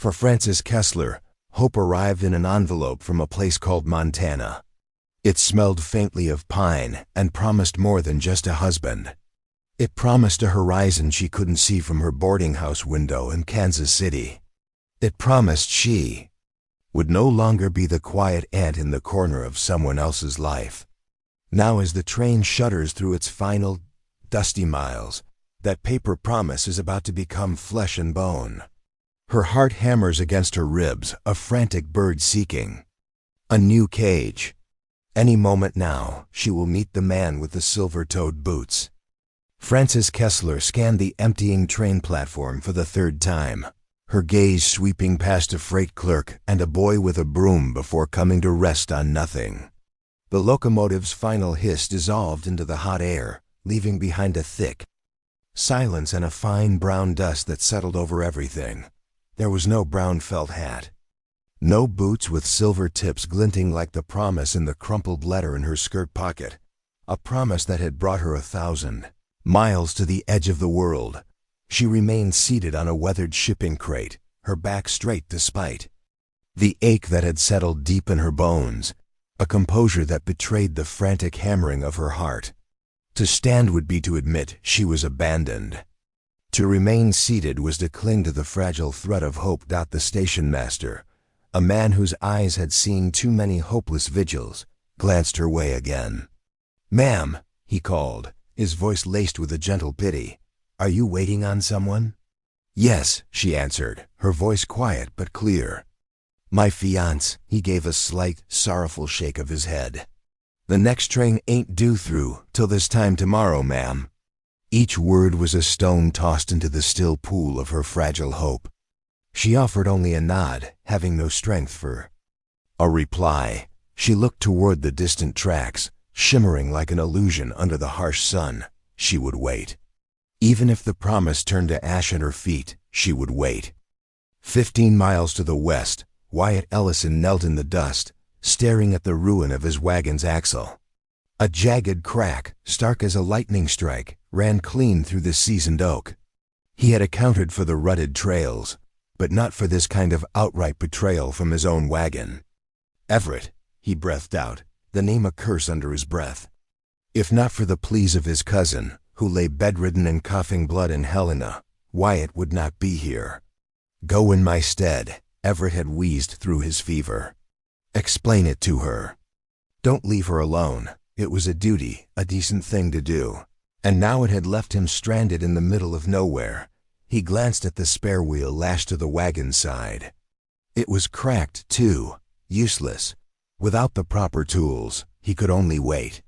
For Francis Kesler, hope arrived in an envelope from a place called Montana. It smelled faintly of pine and promised more than just a husband. It promised a horizon she couldn't see from her boarding house window in Kansas City. It promised she would no longer be the quiet ant in the corner of someone else's life. Now, as the train shudders through its final, dusty miles, that paper promise is about to become flesh and bone. Her heart hammers against her ribs, a frantic bird seeking a new cage. Any moment now, she will meet the man with the silver-toed boots. Francis Kesler scanned the emptying train platform for the third time, her gaze sweeping past a freight clerk and a boy with a broom before coming to rest on nothing. The locomotive's final hiss dissolved into the hot air, leaving behind a thick silence and a fine brown dust that settled over everything. There was no brown felt hat. No boots with silver tips glinting like the promise in the crumpled letter in her skirt pocket. A promise that had brought her 1,000 miles to the edge of the world. She remained seated on a weathered shipping crate, her back straight despite the ache that had settled deep in her bones, a composure that betrayed the frantic hammering of her heart. To stand would be to admit she was abandoned. To remain seated was to cling to the fragile thread of hope. The station master, a man whose eyes had seen too many hopeless vigils, glanced her way again. "Ma'am," he called, his voice laced with a gentle pity. "Are you waiting on someone?" "Yes," she answered, her voice quiet but clear. "My fiancé," he gave a slight, sorrowful shake of his head. "The next train ain't due through till this time tomorrow, ma'am." Each word was a stone tossed into the still pool of her fragile hope. She offered only a nod, having no strength for a reply. She looked toward the distant tracks, shimmering like an illusion under the harsh sun. She would wait. Even if the promise turned to ash at her feet, she would wait. 15 miles to the west, Wyatt Ellison knelt in the dust, staring at the ruin of his wagon's axle. A jagged crack, stark as a lightning strike, ran clean through the seasoned oak. He had accounted for the rutted trails, but not for this kind of outright betrayal from his own wagon. "Everett," he breathed out, the name a curse under his breath. If not for the pleas of his cousin, who lay bedridden and coughing blood in Helena, Wyatt would not be here. "Go in my stead," Everett had wheezed through his fever. "Explain it to her. Don't leave her alone." It was a duty, a decent thing to do. And now it had left him stranded in the middle of nowhere. He glanced at the spare wheel lashed to the wagon's side. It was cracked, too, useless. Without the proper tools, he could only wait.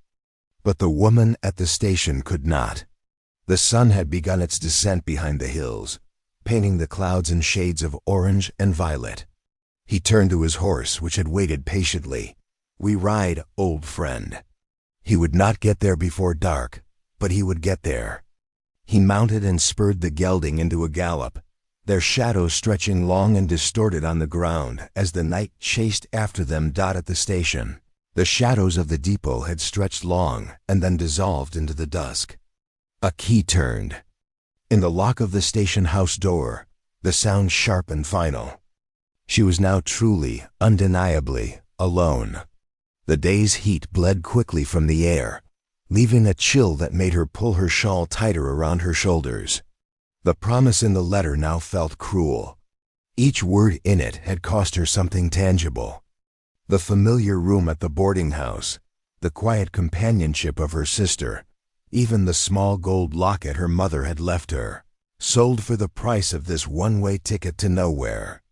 But the woman at the station could not. The sun had begun its descent behind the hills, painting the clouds in shades of orange and violet. He turned to his horse, which had waited patiently. "We ride, old friend." He would not get there before dark, but he would get there. He mounted and spurred the gelding into a gallop, their shadows stretching long and distorted on the ground as the night chased after them. At the station, the shadows of the depot had stretched long and then dissolved into the dusk. A key turned. In the lock of the station house door, the sound sharp and final. She was now truly, undeniably, alone. The day's heat bled quickly from the air, leaving a chill that made her pull her shawl tighter around her shoulders. The promise in the letter now felt cruel. Each word in it had cost her something tangible. The familiar room at the boarding house, the quiet companionship of her sister, even the small gold locket her mother had left her, sold for the price of this one-way ticket to nowhere.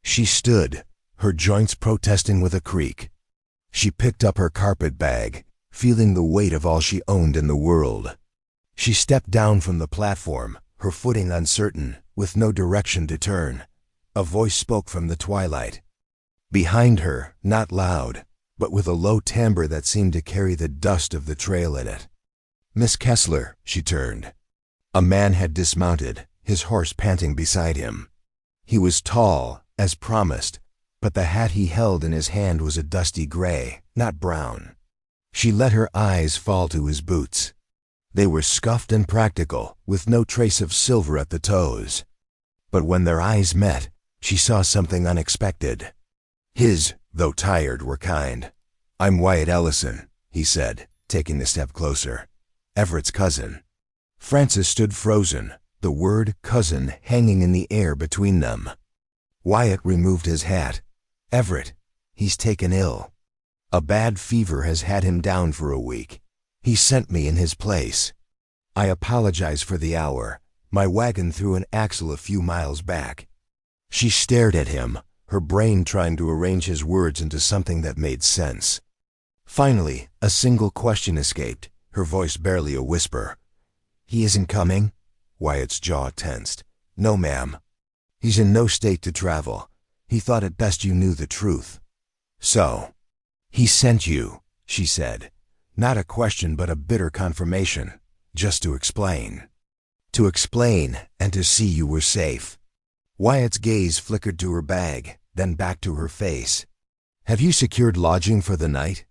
She stood, her joints protesting with a creak. She picked up her carpet bag, feeling the weight of all she owned in the world. She stepped down from the platform, her footing uncertain, with no direction to turn. A voice spoke from the twilight. Behind her, not loud, but with a low timbre that seemed to carry the dust of the trail in it. "Miss Kesler," she turned. A man had dismounted, his horse panting beside him. He was tall, as promised, but the hat he held in his hand was a dusty gray, not brown. She let her eyes fall to his boots. They were scuffed and practical, with no trace of silver at the toes. But when their eyes met, She saw something unexpected. His, though tired, were kind. "I'm Wyatt Ellison," he said, taking a step closer. "Everett's cousin." Frances stood frozen, the word cousin hanging in the air between them. Wyatt removed his hat. "Everett, he's taken ill. A bad fever has had him down for a week. He sent me in his place. I apologize for the hour. My wagon threw an axle a few miles back." She stared at him, her brain trying to arrange his words into something that made sense. Finally, a single question escaped, her voice barely a whisper. "He isn't coming?" Wyatt's jaw tensed. "No, ma'am. He's in no state to travel. He thought it best you knew the truth." "So, he sent you," she said. Not a question, but a bitter confirmation. "Just to explain." "To explain, and to see you were safe." Wyatt's gaze flickered to her bag, then back to her face. "Have you secured lodging for the night?"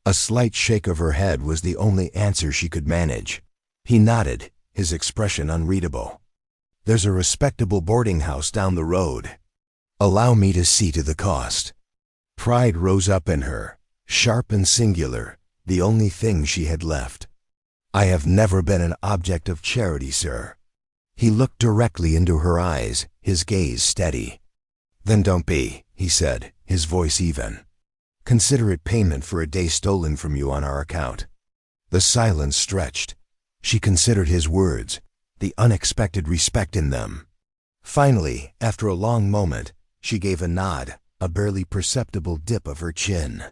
A slight shake of her head was the only answer she could manage. He nodded, his expression unreadable. "There's a respectable boarding house down the road. Allow me to see to the cost." Pride rose up in her, sharp and singular, the only thing she had left. "I have never been an object of charity, sir." He looked directly into her eyes, his gaze steady. "Then don't be," he said, his voice even. "Consider it payment for a day stolen from you on our account." The silence stretched. She considered his words, the unexpected respect in them. Finally, after a long moment, she gave a nod, a barely perceptible dip of her chin.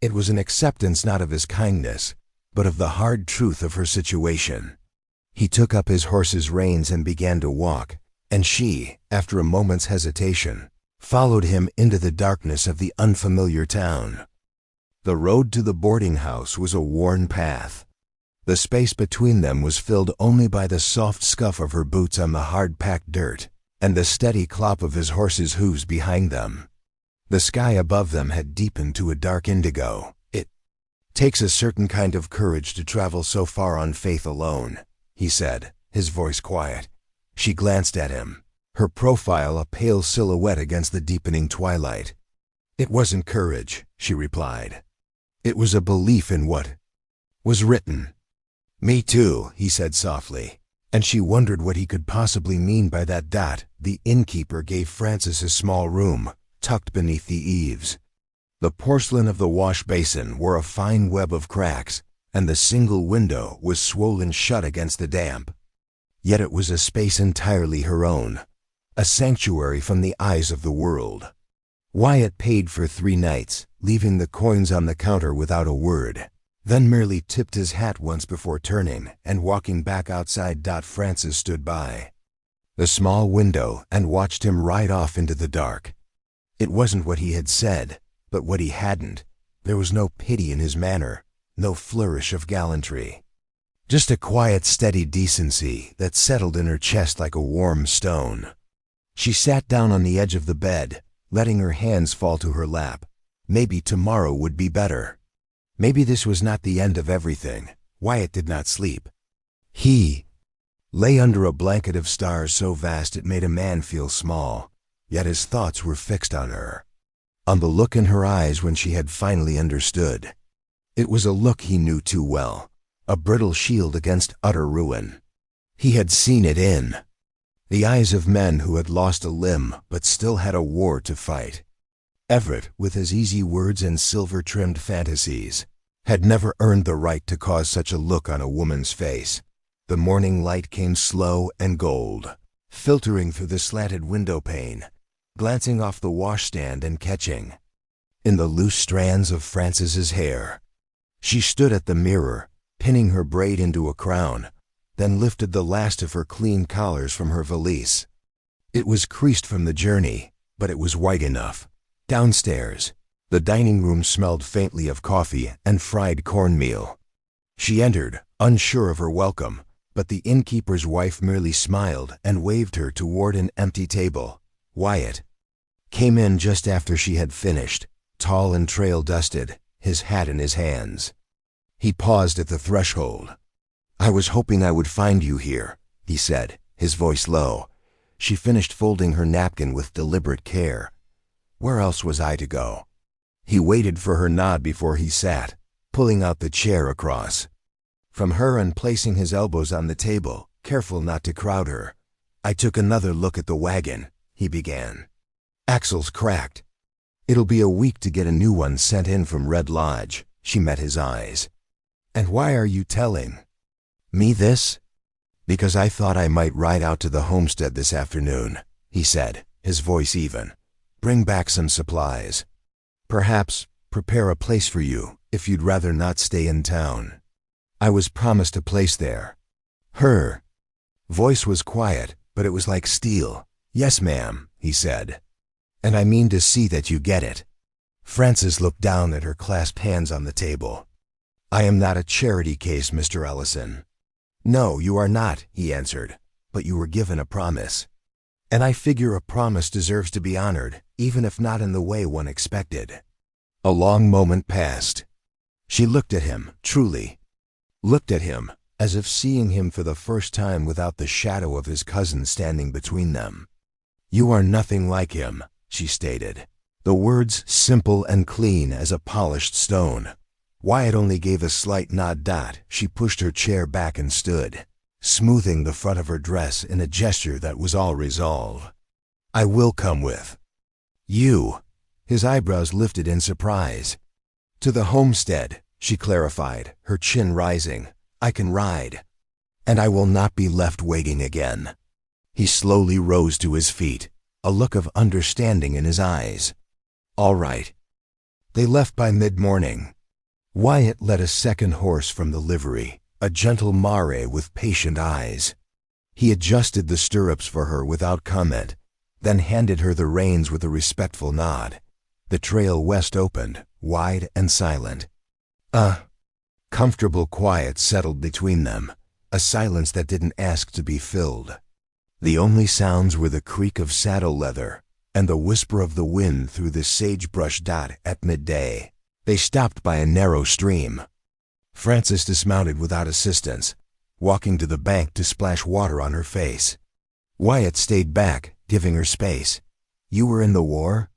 It was an acceptance not of his kindness, but of the hard truth of her situation. He took up his horse's reins and began to walk, and she, after a moment's hesitation, followed him into the darkness of the unfamiliar town. The road to the boarding house was a worn path. The space between them was filled only by the soft scuff of her boots on the hard-packed dirt, and the steady clop of his horse's hooves behind them. The sky above them had deepened to a dark indigo. "It takes a certain kind of courage to travel so far on faith alone," he said, his voice quiet. She glanced at him, her profile a pale silhouette against the deepening twilight. "It wasn't courage," she replied. "It was a belief in what was written." "Me too," he said softly, and she wondered what he could possibly mean by that. The innkeeper gave Frances a small room, tucked beneath the eaves. The porcelain of the wash basin wore a fine web of cracks, and the single window was swollen shut against the damp. Yet it was a space entirely her own, a sanctuary from the eyes of the world. Wyatt paid for 3 nights, leaving the coins on the counter without a word, then merely tipped his hat once before turning and walking back outside. Frances stood by the small window and watched him ride off into the dark. It wasn't what he had said, but what he hadn't. There was no pity in his manner, no flourish of gallantry. Just a quiet, steady decency that settled in her chest like a warm stone. She sat down on the edge of the bed, letting her hands fall to her lap. Maybe tomorrow would be better. Maybe this was not the end of everything. Wyatt did not sleep. He lay under a blanket of stars so vast it made a man feel small, yet his thoughts were fixed on her, on the look in her eyes when she had finally understood. It was a look he knew too well, a brittle shield against utter ruin. He had seen it in the eyes of men who had lost a limb but still had a war to fight. Everett, with his easy words and silver-trimmed fantasies, had never earned the right to cause such a look on a woman's face. The morning light came slow and gold, filtering through the slanted window pane, glancing off the washstand and catching in the loose strands of Frances's hair. She stood at the mirror, pinning her braid into a crown, then lifted the last of her clean collars from her valise. It was creased from the journey, but it was white enough. Downstairs, the dining room smelled faintly of coffee and fried cornmeal. She entered, unsure of her welcome, but the innkeeper's wife merely smiled and waved her toward an empty table. Wyatt came in just after she had finished, tall and trail-dusted, his hat in his hands. He paused at the threshold. "I was hoping I would find you here," he said, his voice low. She finished folding her napkin with deliberate care. Where else was I to go? He waited for her nod before he sat, pulling out the chair across from her and placing his elbows on the table, careful not to crowd her. I took another look at the wagon, he began. Axles cracked. It'll be a week to get a new one sent in from Red Lodge. She met his eyes. And why are you telling me this? Because I thought I might ride out to the homestead this afternoon, he said, his voice even. Bring back some supplies. Perhaps prepare a place for you, if you'd rather not stay in town. I was promised a place there. Her voice was quiet, but it was like steel. Yes, ma'am, he said. And I mean to see that you get it. Frances looked down at her clasped hands on the table. I am not a charity case, Mr. Ellison. No, you are not, he answered, but you were given a promise. And I figure a promise deserves to be honored, even if not in the way one expected. A long moment passed. She looked at him, truly. Looked at him, as if seeing him for the first time without the shadow of his cousin standing between them. You are nothing like him, she stated. The words simple and clean as a polished stone. Wyatt only gave a slight nod. She pushed her chair back and stood, smoothing the front of her dress in a gesture that was all resolve. I will come with you. His eyebrows lifted in surprise. To the homestead, she clarified, her chin rising. I can ride. And I will not be left waiting again. He slowly rose to his feet, a look of understanding in his eyes. All right. They left by mid-morning. Wyatt led a second horse from the livery, a gentle mare with patient eyes. He adjusted the stirrups for her without comment, then handed her the reins with a respectful nod. The trail west opened, wide and silent. A comfortable quiet settled between them, a silence that didn't ask to be filled. The only sounds were the creak of saddle leather and the whisper of the wind through the sagebrush. At midday, they stopped by a narrow stream. Frances dismounted without assistance, walking to the bank to splash water on her face. Wyatt stayed back, giving her space. You were in the war?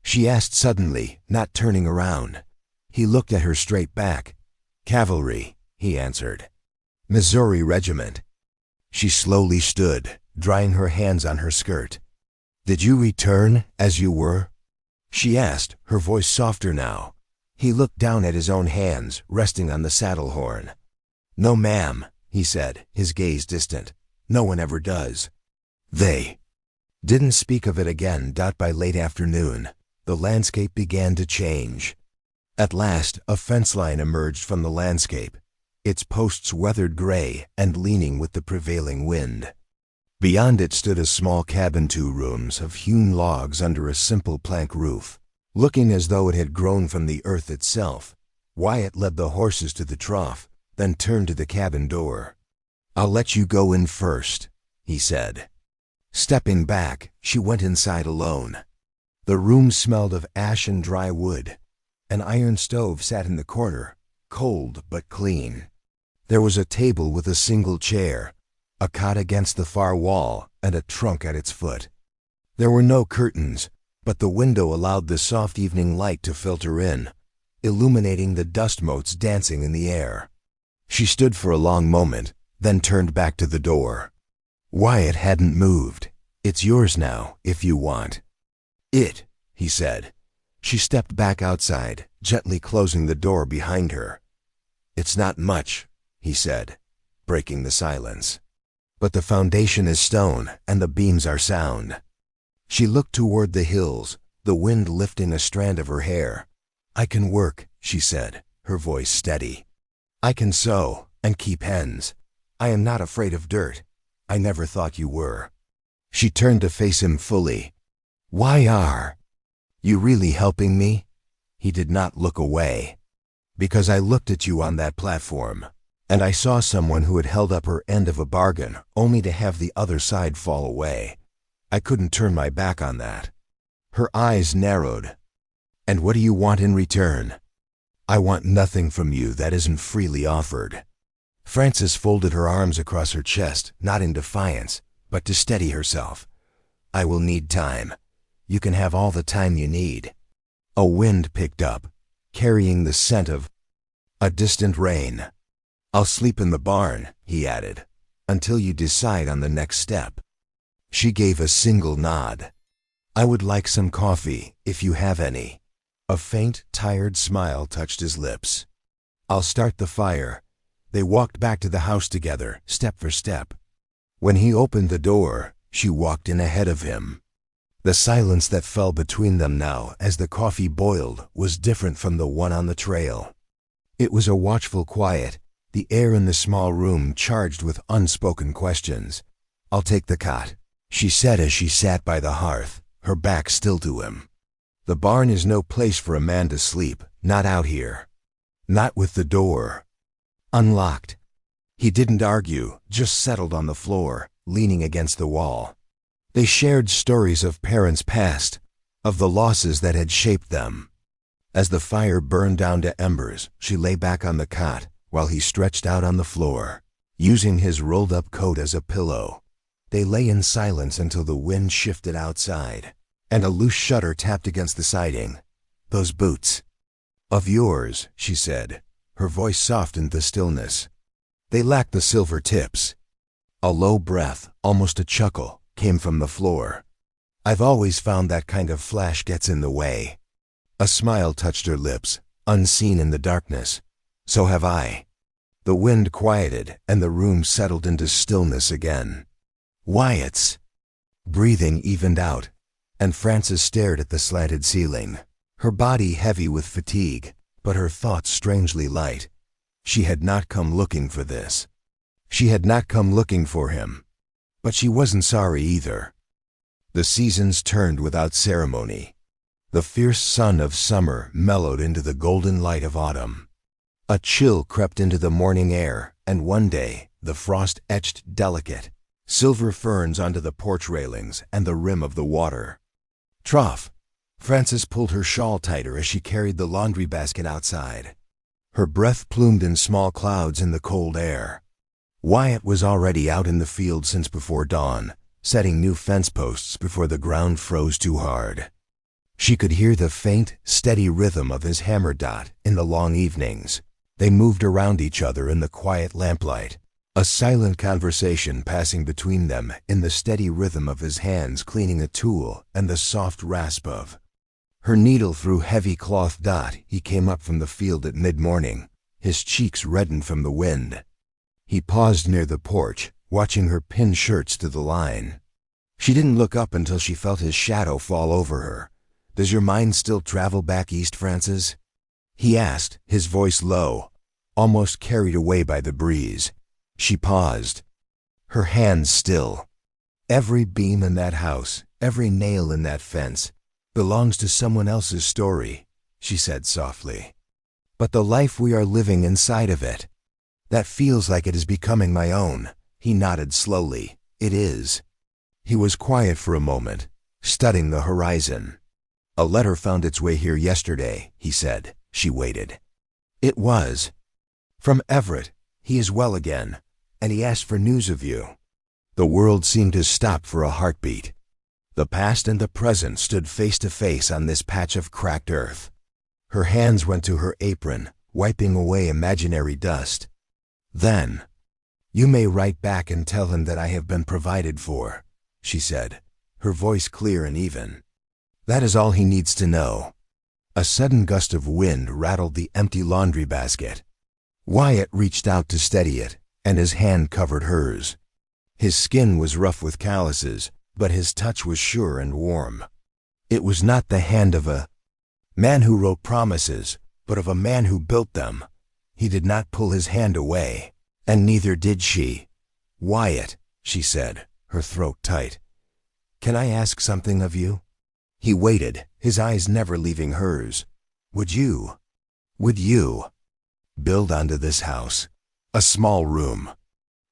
She asked suddenly, not turning around. He looked at her straight back. Cavalry, he answered. Missouri Regiment. She slowly stood, drying her hands on her skirt. Did you return as you were? She asked, her voice softer now. He looked down at his own hands, resting on the saddle horn. No, ma'am, he said, his gaze distant. No one ever does. They didn't speak of it again. By late afternoon, the landscape began to change. At last, a fence line emerged from the landscape, its posts weathered gray and leaning with the prevailing wind. Beyond it stood a small cabin, 2 rooms of hewn logs under a simple plank roof. Looking as though it had grown from the earth itself, Wyatt led the horses to the trough, then turned to the cabin door. I'll let you go in first, he said. Stepping back, she went inside alone. The room smelled of ash and dry wood. An iron stove sat in the corner, cold but clean. There was a table with a single chair, a cot against the far wall, and a trunk at its foot. There were no curtains, but the window allowed the soft evening light to filter in, illuminating the dust motes dancing in the air. She stood for a long moment, then turned back to the door. Wyatt hadn't moved. It's yours now, if you want. It, he said. She stepped back outside, gently closing the door behind her. It's not much, he said, breaking the silence. But the foundation is stone, and the beams are sound. She looked toward the hills, the wind lifting a strand of her hair. I can work, she said, her voice steady. I can sew and keep hens. I am not afraid of dirt. I never thought you were. She turned to face him fully. Why are you really helping me? He did not look away. Because I looked at you on that platform, and I saw someone who had held up her end of a bargain only to have the other side fall away. I couldn't turn my back on that. Her eyes narrowed. And what do you want in return? I want nothing from you that isn't freely offered. Frances folded her arms across her chest, not in defiance, but to steady herself. I will need time. You can have all the time you need. A wind picked up, carrying the scent of a distant rain. I'll sleep in the barn, he added, until you decide on the next step. She gave a single nod. I would like some coffee, if you have any. A faint, tired smile touched his lips. I'll start the fire. They walked back to the house together, step for step. When he opened the door, she walked in ahead of him. The silence that fell between them now as the coffee boiled was different from the one on the trail. It was a watchful quiet, the air in the small room charged with unspoken questions. I'll take the cot, she said as she sat by the hearth, her back still to him. The barn is no place for a man to sleep, not out here. Not with the door unlocked. He didn't argue, just settled on the floor, leaning against the wall. They shared stories of parents past, of the losses that had shaped them. As the fire burned down to embers, she lay back on the cot while he stretched out on the floor, using his rolled-up coat as a pillow. They lay in silence until the wind shifted outside, and a loose shutter tapped against the siding. Those boots. Of yours, she said. Her voice softened the stillness. They lacked the silver tips. A low breath, almost a chuckle, came from the floor. I've always found that kind of flash gets in the way. A smile touched her lips, unseen in the darkness. So have I. The wind quieted, and the room settled into stillness again. Wyatt's breathing evened out, and Frances stared at the slanted ceiling, her body heavy with fatigue, but her thoughts strangely light. She had not come looking for this. She had not come looking for him. But she wasn't sorry either. The seasons turned without ceremony. The fierce sun of summer mellowed into the golden light of autumn. A chill crept into the morning air, and one day the frost etched delicate, silver ferns onto the porch railings and the rim of the water. Trough. Frances pulled her shawl tighter as she carried the laundry basket outside. Her breath plumed in small clouds in the cold air. Wyatt was already out in the field since before dawn, setting new fence posts before the ground froze too hard. She could hear the faint, steady rhythm of his hammer dot in the long evenings. They moved around each other in the quiet lamplight, a silent conversation passing between them in the steady rhythm of his hands cleaning a tool and the soft rasp of her needle through heavy cloth dot. He came up from the field at mid-morning, his cheeks reddened from the wind. He paused near the porch, watching her pin shirts to the line. She didn't look up until she felt his shadow fall over her. Does your mind still travel back east, Frances? He asked, his voice low, almost carried away by the breeze. She paused, her hands still. Every beam in that house, every nail in that fence, belongs to someone else's story, she said softly. But the life we are living inside of it, that feels like it is becoming my own. He nodded slowly. It is. He was quiet for a moment, studying the horizon. A letter found its way here yesterday, he said. She waited. It was. From Everett. He is well again, and he asked for news of you. The world seemed to stop for a heartbeat. The past and the present stood face to face on this patch of cracked earth. Her hands went to her apron, wiping away imaginary dust. Then, you may write back and tell him that I have been provided for, she said, her voice clear and even. That is all he needs to know. A sudden gust of wind rattled the empty laundry basket. Wyatt reached out to steady it, and his hand covered hers. His skin was rough with calluses, but his touch was sure and warm. It was not the hand of a man who wrote promises, but of a man who built them. He did not pull his hand away, and neither did she. Wyatt, she said, her throat tight. Can I ask something of you? He waited, his eyes never leaving hers. Would you build onto this house? A small room,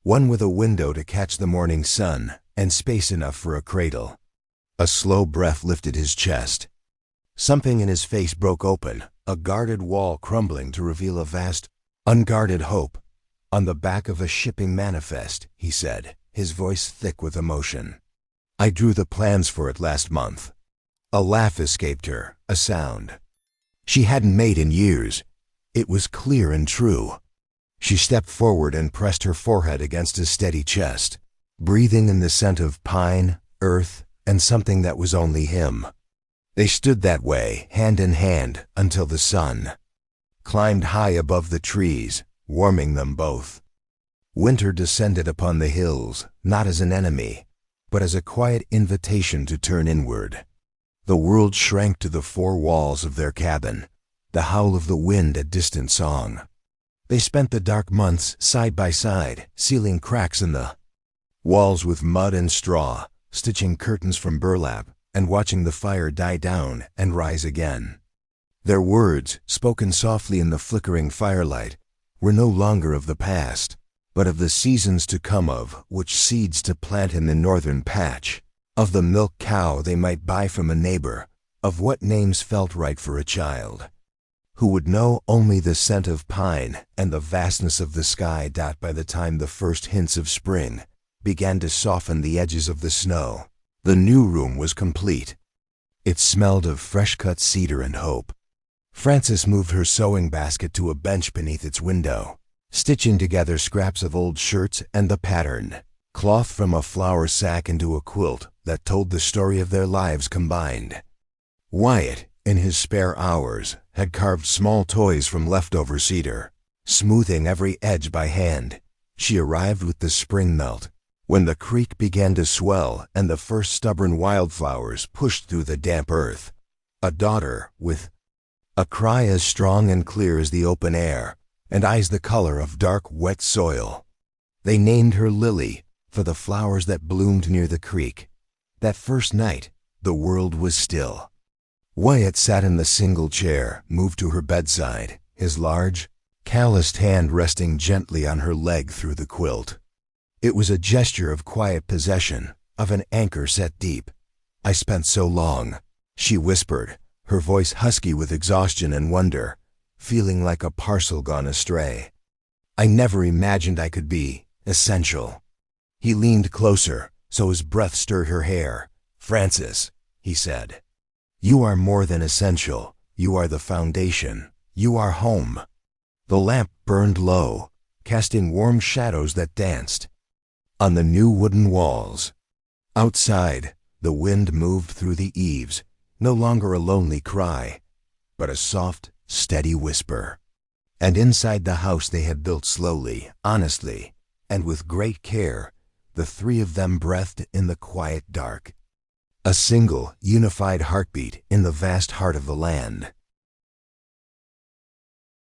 one with a window to catch the morning sun and space enough for a cradle. A slow breath lifted his chest. Something in his face broke open, a guarded wall crumbling to reveal a vast, unguarded hope. On the back of a shipping manifest, he said, his voice thick with emotion. I drew the plans for it last month. A laugh escaped her, a sound she hadn't made in years. It was clear and true. She stepped forward and pressed her forehead against his steady chest, breathing in the scent of pine, earth, and something that was only him. They stood that way, hand in hand, until the sun climbed high above the trees, warming them both. Winter descended upon the hills, not as an enemy, but as a quiet invitation to turn inward. The world shrank to the four walls of their cabin, the howl of the wind a distant song. They spent the dark months side by side, sealing cracks in the walls with mud and straw, stitching curtains from burlap, and watching the fire die down and rise again. Their words, spoken softly in the flickering firelight, were no longer of the past, but of the seasons to come, of which seeds to plant in the northern patch, of the milk cow they might buy from a neighbor, of what names felt right for a child, who would know only the scent of pine and the vastness of the sky. By the time the first hints of spring began to soften the edges of the snow, the new room was complete. It smelled of fresh-cut cedar and hope. Frances moved her sewing basket to a bench beneath its window, stitching together scraps of old shirts and the pattern cloth from a flour sack into a quilt that told the story of their lives combined. Wyatt, in his spare hours, had carved small toys from leftover cedar, smoothing every edge by hand. She arrived with the spring melt, when the creek began to swell and the first stubborn wildflowers pushed through the damp earth. A daughter with a cry as strong and clear as the open air, and eyes the color of dark, wet soil. They named her Lily, for the flowers that bloomed near the creek. That first night, the world was still. Wyatt sat in the single chair, moved to her bedside, his large, calloused hand resting gently on her leg through the quilt. It was a gesture of quiet possession, of an anchor set deep. "I spent so long," she whispered, her voice husky with exhaustion and wonder, feeling like a parcel gone astray. "I never imagined I could be essential." He leaned closer, so his breath stirred her hair. "Frances," he said, "you are more than essential. You are the foundation. You are home." The lamp burned low, casting warm shadows that danced on the new wooden walls. Outside, the wind moved through the eaves, no longer a lonely cry, but a soft, steady whisper. And inside the house they had built slowly, honestly, and with great care, the three of them breathed in the quiet dark. A single, unified heartbeat in the vast heart of the land.